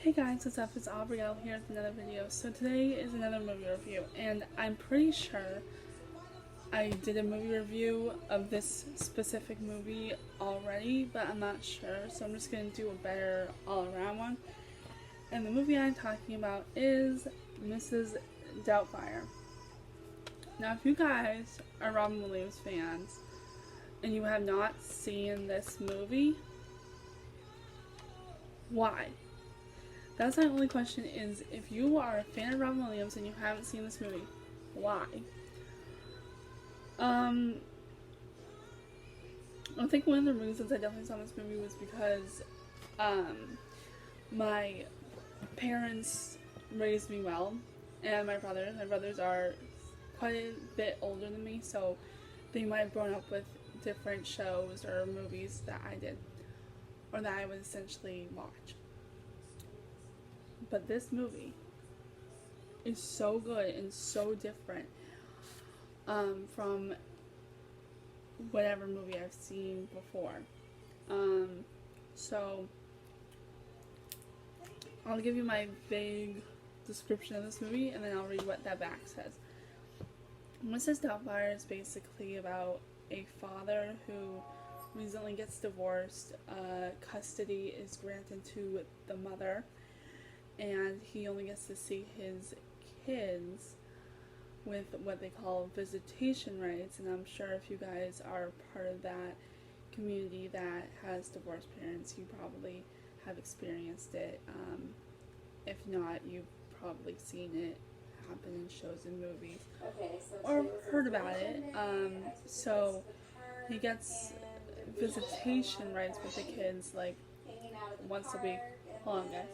Hey guys, what's up? It's Aubrielle here with another video. So today is another movie review, and I'm pretty sure I did a movie review of this specific movie already, but I'm not sure, so I'm just going to do a better all-around one. And the movie I'm talking about is Mrs. Doubtfire. Now, if you guys are Robin Williams fans, and you have not seen this movie, why? That's my only question is, if you are a fan of Robin Williams and you haven't seen this movie, why? I think one of the reasons I definitely saw this movie was because my parents raised me well, and my brothers are quite a bit older than me, so they might have grown up with different shows or movies that I did, or that I would essentially watch. But this movie is so good and so different from whatever movie I've seen before. So I'll give you my vague description of this movie, and then I'll read what that back says. Mrs. Doubtfire is basically about a father who recently gets divorced. Custody is granted to the mother, and he only gets to see his kids with what they call visitation rights. And I'm sure if you guys are part of that community that has divorced parents, you probably have experienced it. If not, you've probably seen it happen in shows and movies, or heard about it. So he gets visitation rights with the kids like once a week. Hold on, guys.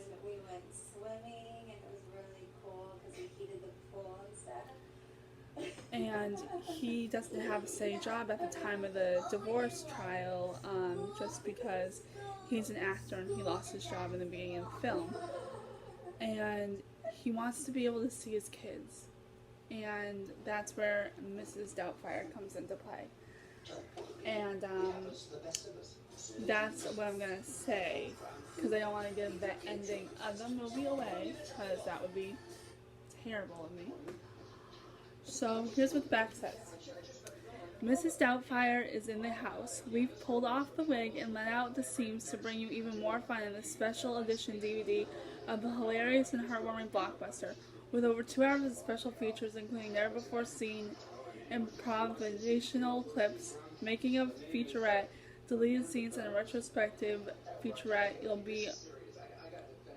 And he doesn't have a steady job at the time of the divorce trial, just because he's an actor and he lost his job in the beginning of the film. And he wants to be able to see his kids, and that's where Mrs. Doubtfire comes into play. And that's what I'm gonna say, because I don't want to give the ending of the movie away, because that would be terrible of me. So here's what the back says. Mrs. Doubtfire is in the house. We've pulled off the wig and let out the seams to bring you even more fun in this special edition DVD of the hilarious and heartwarming blockbuster, with over 2 hours of special features, including never-before-seen improvisational clips, making of featurette, deleted scenes, and a retrospective featurette. You'll be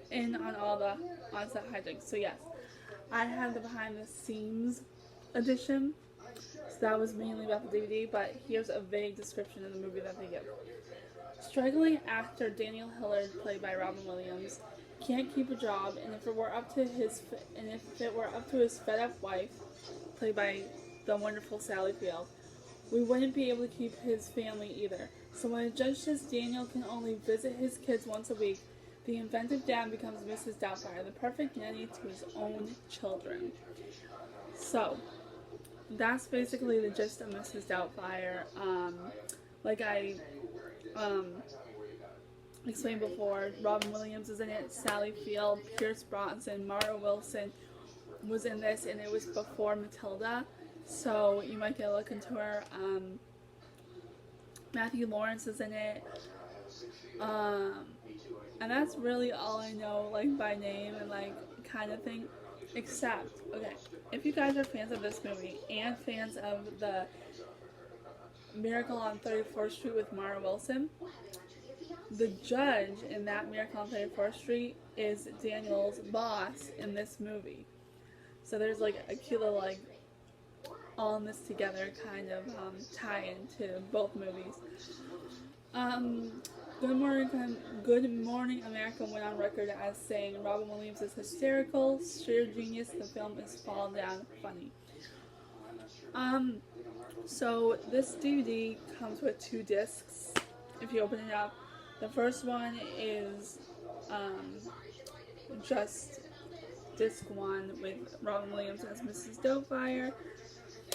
in on all the on-set hijinks. So yes, I have the behind-the-scenes edition, so that was mainly about the DVD, but here's a vague description of the movie that they give. Struggling actor Daniel Hillard, played by Robin Williams, can't keep a job, and if it were up to his fed-up wife, played by the wonderful Sally Field, we wouldn't be able to keep his family either. So when a judge says Daniel can only visit his kids once a week, the inventive dad becomes Mrs. Doubtfire, the perfect nanny to his own children. So that's basically the gist of Mrs. Doubtfire. Like I explained before, Robin Williams is in it, Sally Field, Pierce Brosnan, Mara Wilson was in this, and it was before Matilda, so you might get a look into her. Matthew Lawrence is in it, and that's really all I know, like, by name and like kind of thing. Except, okay, if you guys are fans of this movie and fans of the Miracle on 34th Street with Mara Wilson, the judge in that Miracle on 34th Street is Daniel's boss in this movie. So there's like a cute little like all in this together kind of tie-in to both movies. Good Morning America went on record as saying Robin Williams is hysterical, sheer genius, the film is fall down funny. So this DVD comes with 2 discs. If you open it up, the first one is just disc 1 with Robin Williams as Mrs. Doubtfire,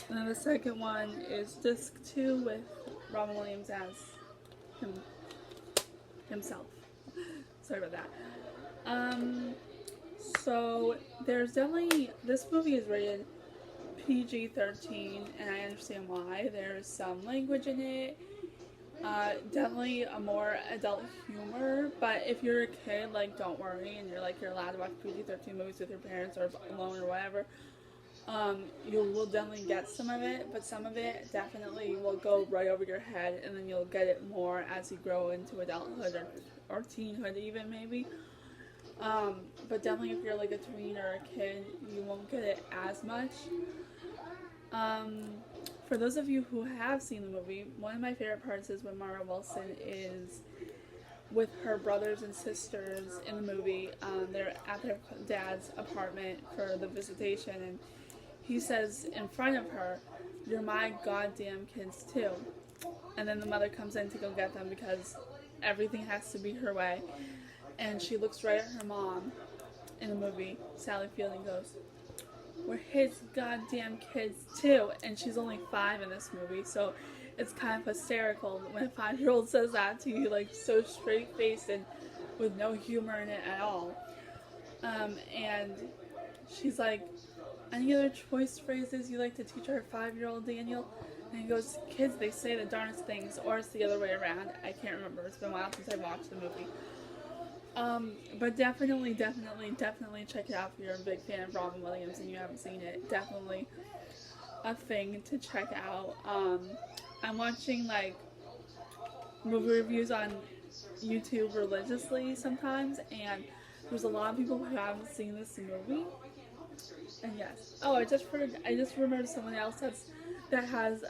and then the second one is disc 2 with Robin Williams as himself. Sorry about that. Um, so there's definitely, this movie is rated PG-13, and I understand why. There's some language in it. Definitely a more adult humor, but if you're a kid, like, don't worry, and you're allowed to watch PG-13 movies with your parents or alone or whatever. You will definitely get some of it, but some of it definitely will go right over your head, and then you'll get it more as you grow into adulthood or teenhood even maybe. But definitely if you're like a tween or a kid, you won't get it as much. Um, for those of you who have seen the movie, one of my favorite parts is when Mara Wilson is with her brothers and sisters in the movie. They're at their dad's apartment for the visitation, and he says in front of her, "You're my goddamn kids too." And then the mother comes in to go get them because everything has to be her way. And she looks right at her mom in the movie, Sally Field, and goes, "We're his goddamn kids too." And she's only 5 in this movie, so it's kind of hysterical when a 5-year-old says that to you, like so straight-faced and with no humor in it at all. And she's like, "Any other choice phrases you like to teach our 5-year-old Daniel?" And he goes, "Kids, they say the darndest things," or it's the other way around. I can't remember. It's been a while since I watched the movie. But definitely check it out if you're a big fan of Robin Williams and you haven't seen it. Definitely a thing to check out. I'm watching like movie reviews on YouTube religiously sometimes, and there's a lot of people who haven't seen this movie. And yes. Oh, I just remembered someone else that has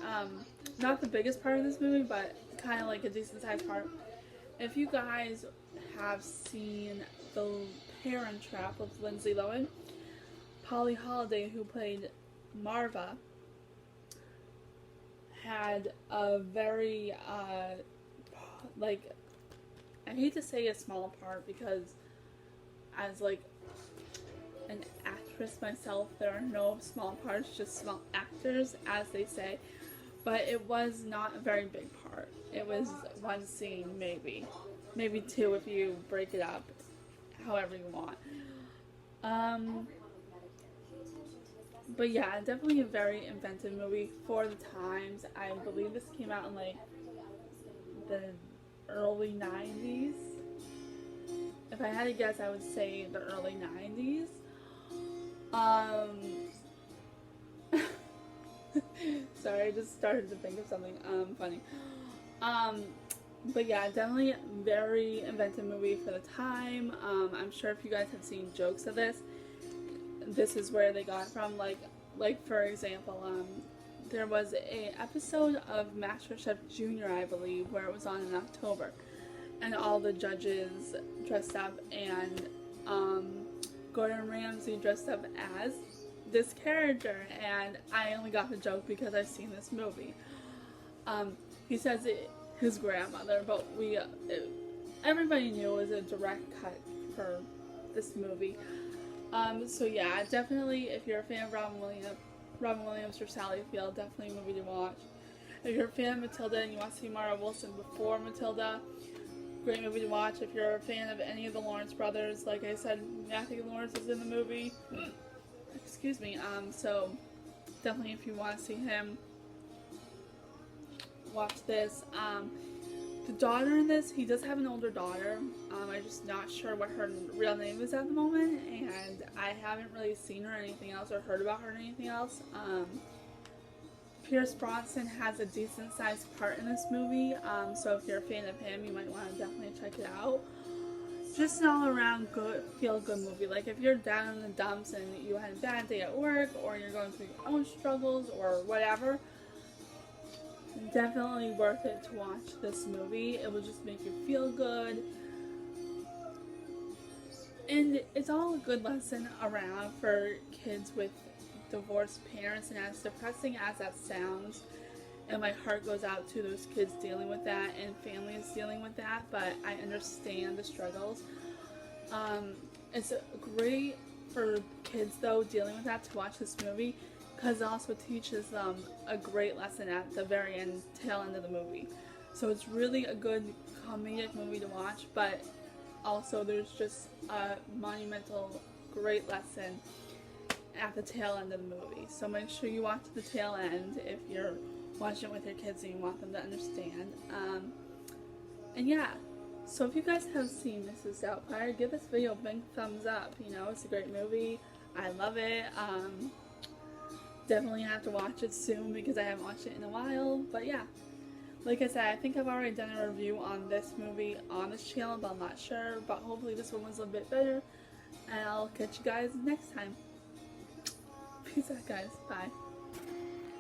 not the biggest part of this movie, but kind of like a decent sized part. If you guys have seen The Parent Trap with Lindsay Lohan, Polly Holliday, who played Marva, had a very like, I hate to say a small part because as like an actress myself, there are no small parts, just small actors, as they say. But it was not a very big part. It was one scene, maybe 2 if you break it up however you want. But yeah, definitely a very inventive movie for the times. I believe this came out in like the early 90s. If I had to guess, I would say the early 90s. Sorry, I just started to think of something funny. But yeah, definitely a very inventive movie for the time. I'm sure if you guys have seen jokes of this is where they got it from. Like for example, there was a episode of MasterChef Junior, I believe, where it was on in October, and all the judges dressed up, and Gordon Ramsay dressed up as this character, and I only got the joke because I've seen this movie. He says his grandmother, but everybody knew it was a direct cut for this movie. So yeah, definitely if you're a fan of Robin Williams or Sally Field, definitely a movie to watch. If you're a fan of Matilda and you want to see Mara Wilson before Matilda, great movie to watch. If you're a fan of any of the Lawrence brothers, like I said, Matthew Lawrence is in the movie. Excuse me. So definitely if you want to see him, watch this. The daughter in this, he does have an older daughter. I'm just not sure what her real name is at the moment, and I haven't really seen her or anything else or heard about her or anything else. Pierce Brosnan has a decent sized part in this movie, so if you're a fan of him, you might want to definitely check it out. Just an all around good, feel good movie. Like if you're down in the dumps and you had a bad day at work, or you're going through your own struggles or whatever, definitely worth it to watch this movie. It will just make you feel good. And it's all a good lesson around for kids with divorced parents, and as depressing as that sounds, and my heart goes out to those kids dealing with that and families dealing with that, but I understand the struggles. It's great for kids though dealing with that to watch this movie, because it also teaches them a great lesson at the very end, tail end of the movie. So it's really a good comedic movie to watch, but also there's just a monumental, great lesson at the tail end of the movie. So make sure you watch the tail end if you're watching it with your kids and you want them to understand. And yeah, so if you guys have seen Mrs. Doubtfire, give this video a big thumbs up. You know, it's a great movie. I love it. Definitely have to watch it soon because I haven't watched it in a while. But yeah, like I said, I think I've already done a review on this movie on this channel, but I'm not sure. But hopefully this one was a bit better. And I'll catch you guys next time. Peace out, guys. Bye.